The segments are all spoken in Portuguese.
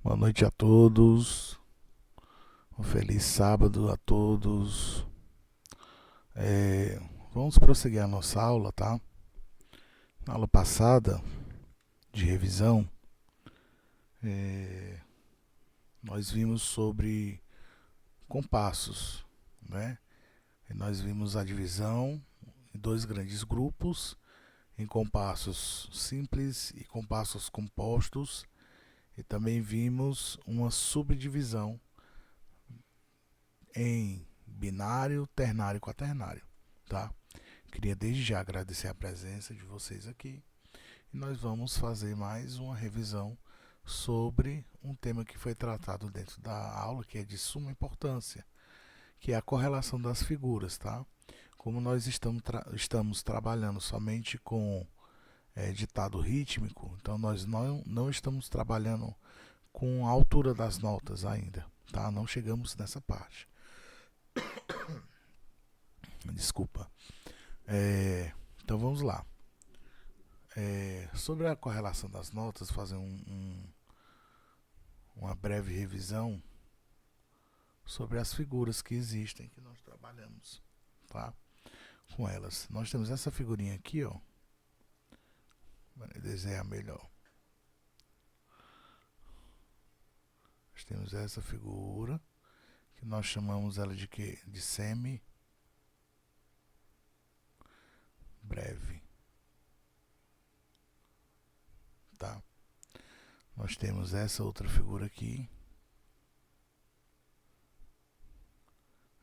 Boa noite a todos. Um feliz sábado a todos. Vamos prosseguir a nossa aula, tá? Na aula passada, de revisão, nós vimos sobre compassos, né? E nós vimos a divisão em dois grandes grupos, em compassos simples e compassos compostos, e também vimos uma subdivisão em binário, ternário e quaternário, tá? Queria desde já agradecer a presença de vocês aqui e nós vamos fazer mais uma revisão sobre um tema que foi tratado dentro da aula, que é de suma importância, que é a correlação das figuras, tá? Como nós estamos trabalhando somente com ditado rítmico, então nós não estamos trabalhando com a altura das notas ainda, tá? Não chegamos nessa parte. Desculpa. Então vamos lá. Sobre a correlação das notas, fazer uma breve revisão sobre as figuras que existem, que nós trabalhamos, tá? Com elas. Nós temos essa figurinha aqui, ó. Vou desenhar melhor. Nós temos essa figura, que nós chamamos ela de quê? De semi-breve, tá? Nós temos essa outra figura aqui,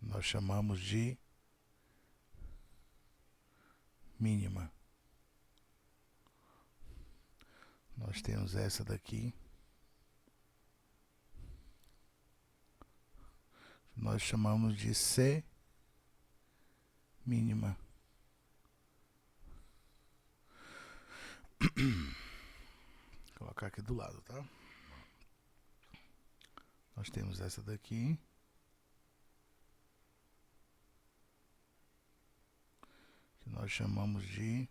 nós chamamos de mínima. Nós temos essa daqui, nós chamamos de C mínima. Vou colocar aqui do lado, tá? Nós temos essa daqui, que nós chamamos de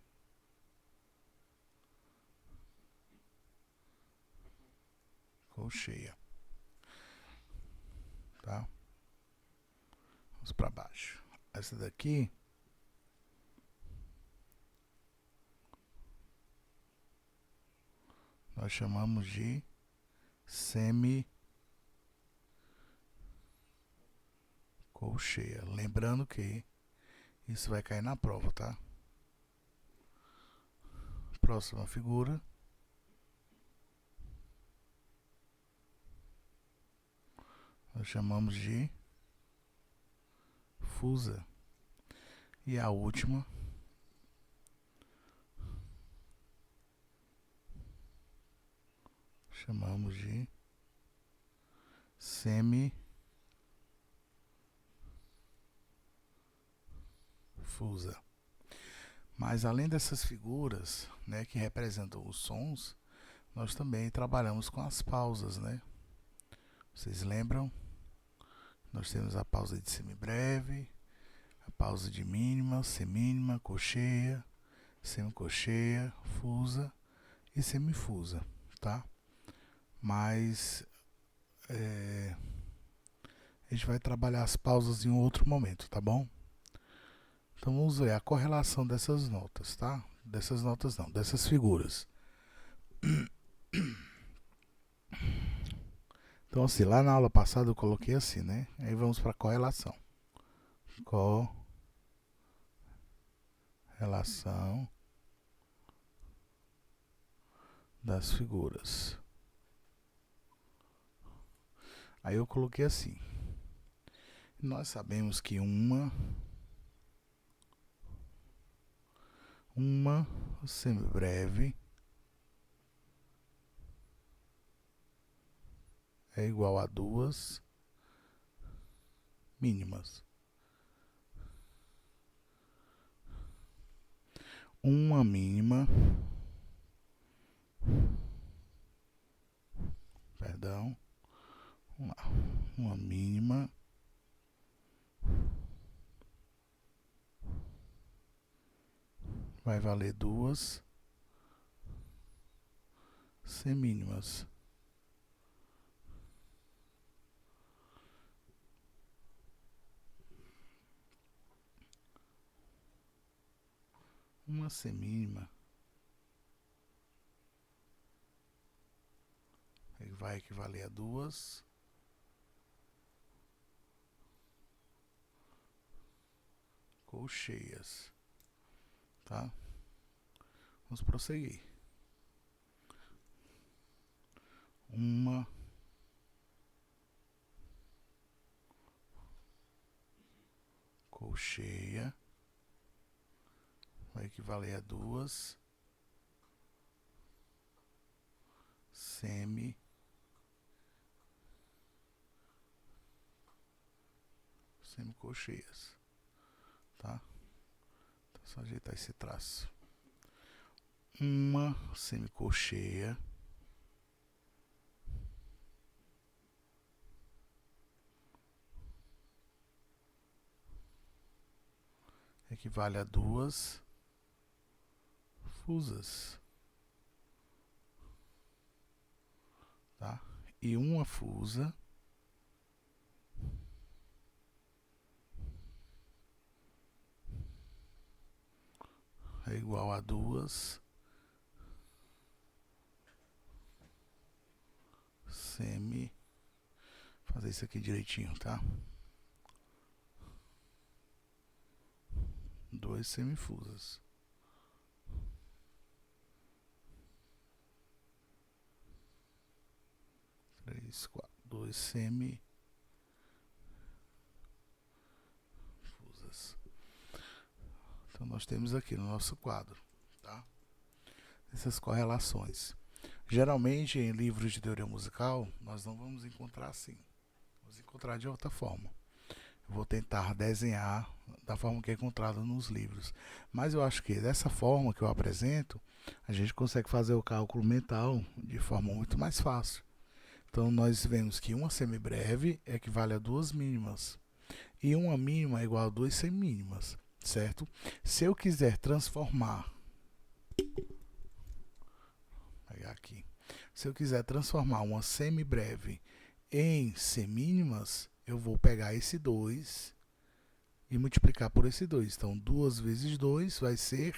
colcheia, tá? Vamos para baixo. Essa daqui nós chamamos de semi-colcheia. Lembrando que isso vai cair na prova, tá? Próxima figura. Nós chamamos de fusa. E a última chamamos de semi-fusa. Mas além dessas figuras, né, que representam os sons, nós também trabalhamos com as pausas, né? Vocês lembram? Nós temos a pausa de semibreve, a pausa de mínima, semínima, colcheia, semicolcheia, fusa e semifusa, tá? Mas a gente vai trabalhar as pausas em um outro momento, tá bom? Então vamos ver a correlação dessas notas, tá? Dessas notas não, dessas figuras. Então assim, lá na aula passada eu coloquei assim, né? Aí vamos para a correlação. Correlação das figuras. Aí eu coloquei assim. Nós sabemos que uma semibreve é igual a duas mínimas. Uma mínima, perdão, uma mínima vai valer duas semínimas. uma semínima vai equivaler a 2 colcheias, tá? Vamos prosseguir. Uma colcheia vai equivaler a 2 semicolcheias, tá? Então, só ajeitar esse traço. Uma semicolcheia equivale a 2 fusas, tá? E uma fusa é igual a 2 fazer isso aqui direitinho, tá? 2 semifusas. Três, quatro, 2 semifusas. Então nós temos aqui no nosso quadro, tá? Essas correlações. Geralmente em livros de teoria musical nós não vamos encontrar assim. Vamos encontrar de outra forma. Eu vou tentar desenhar da forma que é encontrada nos livros. Mas eu acho que dessa forma que eu apresento, a gente consegue fazer o cálculo mental de forma muito mais fácil. Então nós vemos que uma semibreve equivale a 2 mínimas. E uma mínima é igual a 2 semínimas, certo? Se eu quiser transformar, vou pegar aqui. Se eu quiser transformar uma semibreve em semínimas, eu vou pegar esse 2 e multiplicar por esse 2. Então, 2 vezes 2 vai ser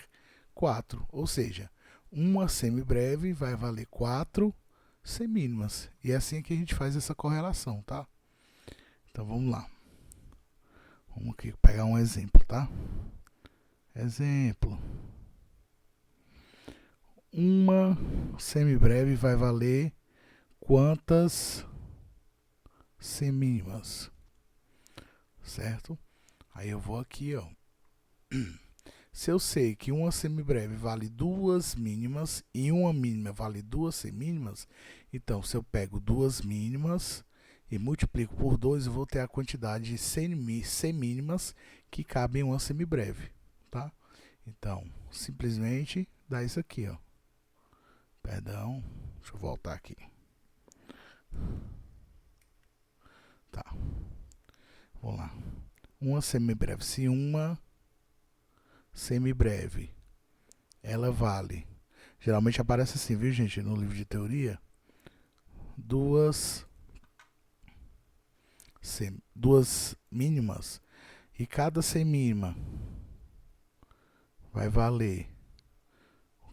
4. Ou seja, uma semibreve vai valer 4 semínimas. E é assim que a gente faz essa correlação, tá? Então, vamos lá. Vamos aqui pegar um exemplo, tá? Exemplo. Uma semibreve vai valer quantas semínimas? Certo? Aí eu vou aqui, ó. Se eu sei que uma semibreve vale 2 mínimas e uma mínima vale 2 semínimas, então se eu pego 2 mínimas e multiplico por 2, eu vou ter a quantidade de semínimas que cabem em uma semibreve, tá? Então, simplesmente dá isso aqui, ó. Perdão, deixa eu voltar aqui. Tá. Vamos lá. Uma semibreve. Se uma semibreve ela vale, geralmente aparece assim, viu, gente, no livro de teoria, duas mínimas, e cada semínima vai valer,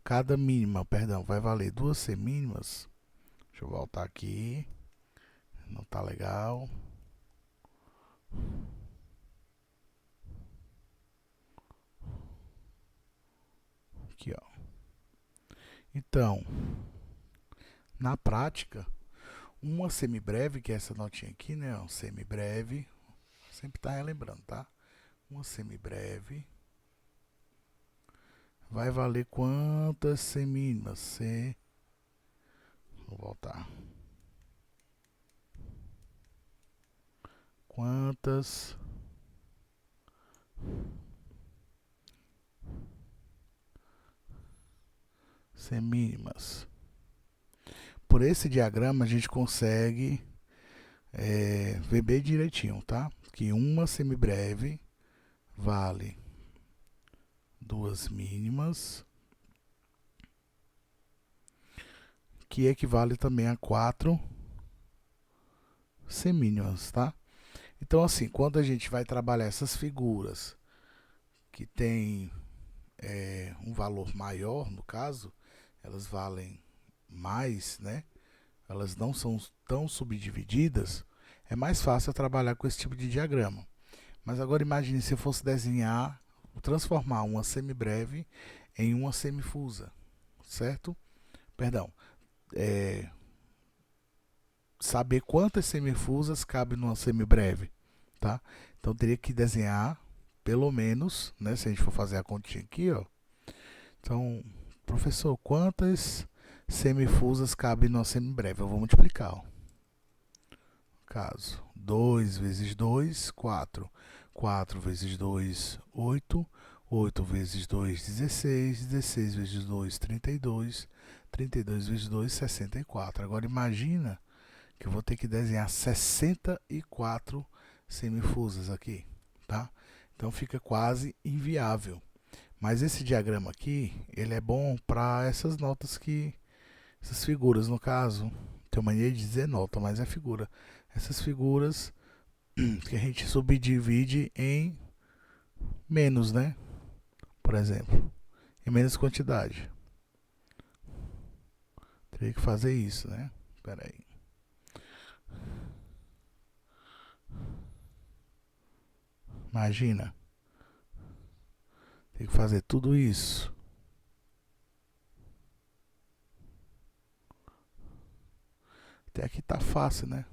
cada mínima, perdão, vai valer 2 semínimas. Deixa eu voltar aqui, não tá legal. Aqui, ó. Então, na prática, uma semibreve, que é essa notinha aqui, né? Ó, semibreve, sempre tá relembrando, tá? Uma semibreve vai valer quantas semínimas? Vou voltar. Quantas semínimas? Por esse diagrama a gente consegue ver bem direitinho, tá? Que uma semibreve vale 2 mínimas, que equivale também a 4 semínimas, tá? Então, assim, quando a gente vai trabalhar essas figuras que tem um valor maior, no caso, elas valem mais, né? Elas não são tão subdivididas, é mais fácil trabalhar com esse tipo de diagrama. Mas agora imagine se eu fosse desenhar, transformar uma semibreve em uma semifusa, certo? Perdão, saber quantas semifusas cabe numa semibreve, tá? Então teria que desenhar pelo menos, né, se a gente for fazer a continha aqui, ó. Então, professor, quantas semifusas cabe numa semibreve? Eu vou multiplicar, ó. Caso 2 vezes 2, 4. 4 vezes 2, 8. 8 vezes 2, 16. 16 vezes 2, 32. 32 vezes 2, 64. Agora imagina que eu vou ter que desenhar 64 semifusas aqui, tá? Então fica quase inviável. Mas esse diagrama aqui, ele é bom para essas notas que, essas figuras no caso, tenho mania de dizer nota, mas é figura. Essas figuras que a gente subdivide em menos, né? Por exemplo, em menos quantidade. Teria que fazer isso, né? Espera aí. Imagina. Tem que fazer tudo isso. Até aqui tá fácil, né?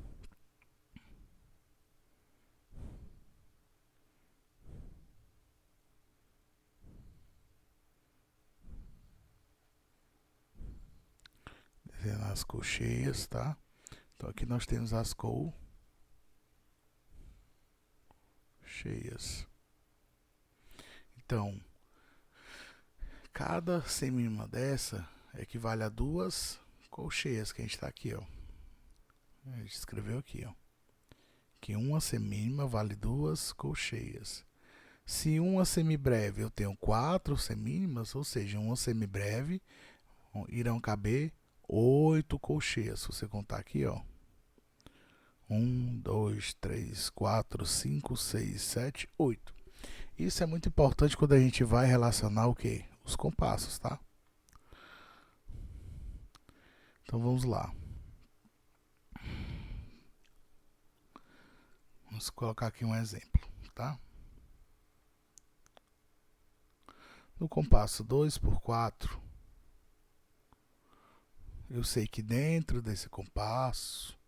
Desenhando as colcheias, tá? Então aqui nós temos as colcheias. Então, cada semínima dessa equivale a 2 colcheias que a gente está aqui, ó. A gente escreveu aqui, ó. Que uma semínima vale 2 colcheias. Se uma semibreve eu tenho 4 semínimas, ou seja, uma semibreve irão caber 8 colcheias. Se você contar aqui, ó. 1, 2, 3, 4, 5, 6, 7, 8. Isso é muito importante quando a gente vai relacionar o quê? Os compassos, tá? Então vamos lá. Vamos colocar aqui um exemplo, tá? No compasso 2×4, eu sei que dentro desse compasso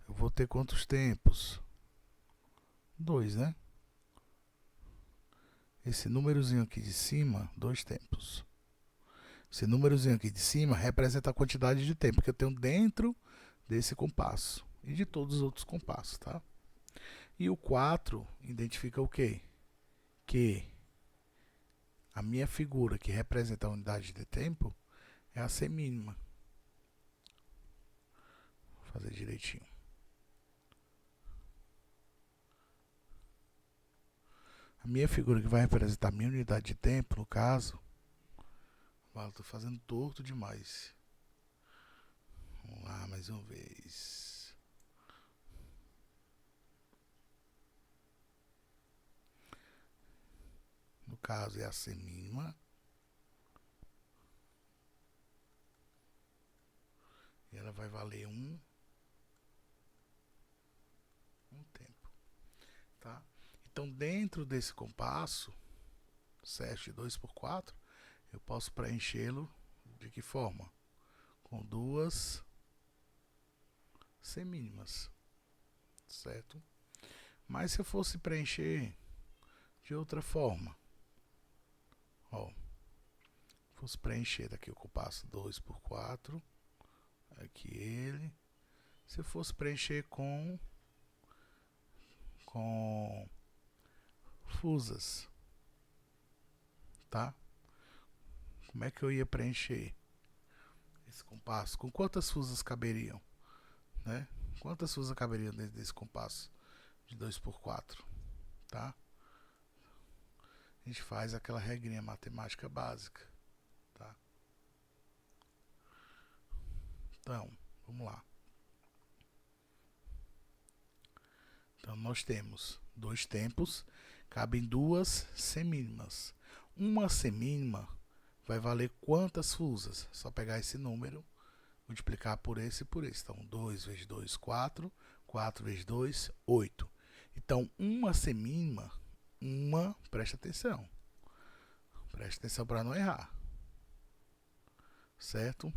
eu vou ter quantos tempos? 2, né? Esse númerozinho aqui de cima, 2 tempos. Esse númerozinho aqui de cima representa a quantidade de tempo que eu tenho dentro desse compasso e de todos os outros compassos, tá? E o 4 identifica o quê? Que a minha figura que representa a unidade de tempo é a semínima. Vou fazer direitinho. A minha figura que vai representar a minha unidade de tempo, no caso, estou fazendo torto demais. Vamos lá, mais uma vez. No caso é a semínima. E ela vai valer um tempo, tá? Então, dentro desse compasso, 7 2×4, eu posso preenchê-lo de que forma? Com 2 semínimas, certo? Mas se eu fosse preencher de outra forma, ó, fosse preencher daqui o compasso 2×4, aqui ele, se eu fosse preencher com fusas, tá? Como é que eu ia preencher esse compasso? Com quantas fusas caberiam, né? Quantas fusas caberiam dentro desse compasso de 2×4, tá? A gente faz aquela regrinha matemática básica, tá? Então, vamos lá. Então, nós temos 2 tempos, cabem 2 semínimas. uma semínima vai valer quantas fusas? Só pegar esse número, multiplicar por esse e por esse. Então, 2 vezes 2, 4. 4 vezes 2, 8. Então, uma semínima, presta atenção. Presta atenção para não errar. Certo?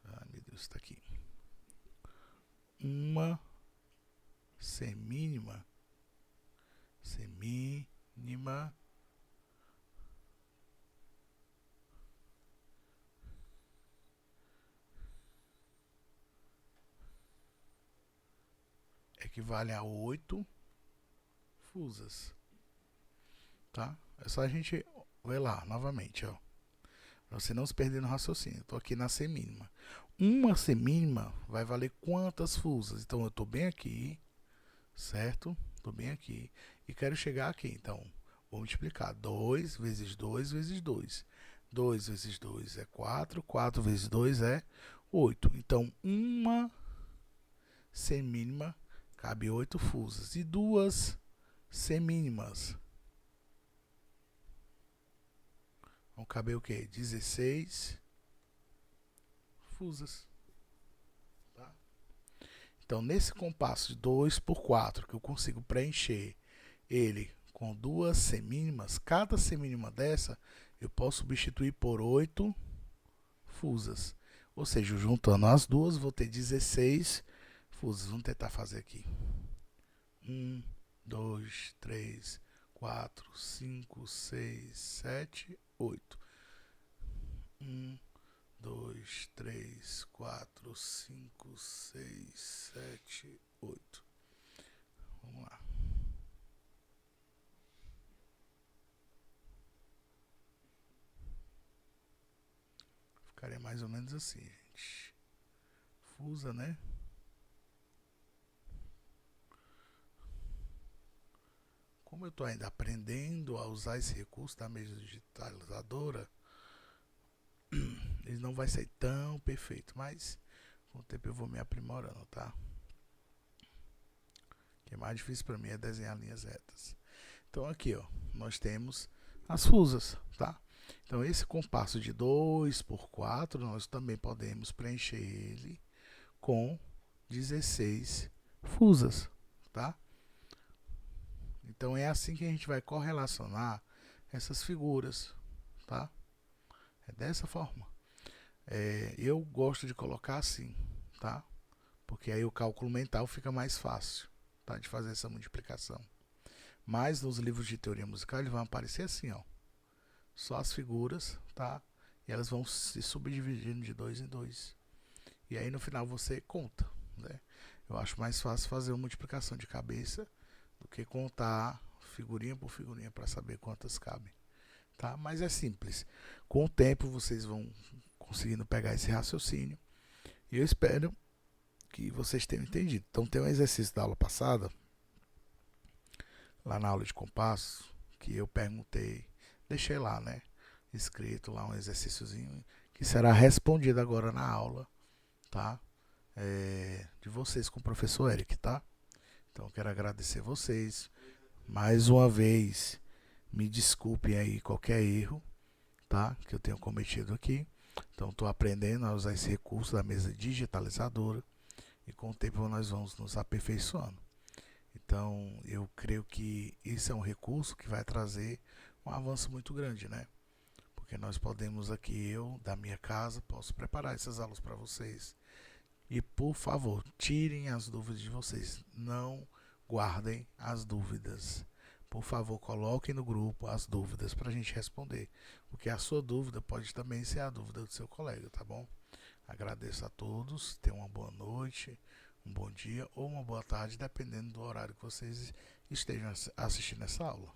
Ai, meu Deus, está aqui. Uma semínima equivale a 8 fusas. Tá? É só a gente ver lá novamente, ó. Pra você não se perder no raciocínio. Estou aqui na semínima. Uma semínima vai valer quantas fusas? Então eu estou bem aqui, certo? Estou bem aqui e quero chegar aqui. Então vou multiplicar 2 vezes 2 vezes 2. 2 vezes 2 é 4. 4 vezes 2 é 8. Então uma semínima cabe 8 fusas. E duas semínimas vão caber o quê? 16 fusas. Tá? Então, nesse compasso de 2 por 4, que eu consigo preencher ele com duas semínimas, cada semínima dessa eu posso substituir por 8 fusas. Ou seja, juntando as duas, vou ter 16 fusas. Vamos tentar fazer aqui. 1, 2, 3, 4, 5, 6, 7, 8. 1, 2, 3, 4, 5, 6, 7, 8. Vamos lá. Ficaria mais ou menos assim, gente. Fusa, né? Como eu estou ainda aprendendo a usar esse recurso da mesa digitalizadora, ele não vai ser tão perfeito, mas com o tempo eu vou me aprimorando, tá? O que é mais difícil para mim é desenhar linhas retas. Então aqui, ó, nós temos as fusas, tá? Então esse compasso de 2 por 4, nós também podemos preencher ele com 16 fusas, tá? Então é assim que a gente vai correlacionar essas figuras, tá? É dessa forma. Eu gosto de colocar assim, tá? Porque aí o cálculo mental fica mais fácil, tá? De fazer essa multiplicação. Mas nos livros de teoria musical eles vão aparecer assim, ó. Só as figuras, tá? E elas vão se subdividindo de 2 em 2. E aí no final você conta, né? Eu acho mais fácil fazer uma multiplicação de cabeça do que contar figurinha por figurinha para saber quantas cabem, tá? Mas é simples. Com o tempo vocês vão conseguindo pegar esse raciocínio e eu espero que vocês tenham entendido. Então tem um exercício da aula passada, lá na aula de compasso, que eu perguntei, deixei lá, né? Escrito lá um exercíciozinho que será respondido agora na aula, tá? De vocês com o professor Eric, tá? Então quero agradecer vocês mais uma vez. Me desculpem aí qualquer erro, tá? Que eu tenho cometido aqui. Então estou aprendendo a usar esse recurso da mesa digitalizadora e com o tempo nós vamos nos aperfeiçoando. Então eu creio que esse é um recurso que vai trazer um avanço muito grande, né? Porque nós podemos aqui, eu da minha casa, posso preparar essas aulas para vocês. E por favor, tirem as dúvidas de vocês. Não guardem as dúvidas. Por favor, coloquem no grupo as dúvidas para a gente responder. Porque a sua dúvida pode também ser a dúvida do seu colega, tá bom? Agradeço a todos. Tenham uma boa noite, um bom dia ou uma boa tarde, dependendo do horário que vocês estejam assistindo essa aula.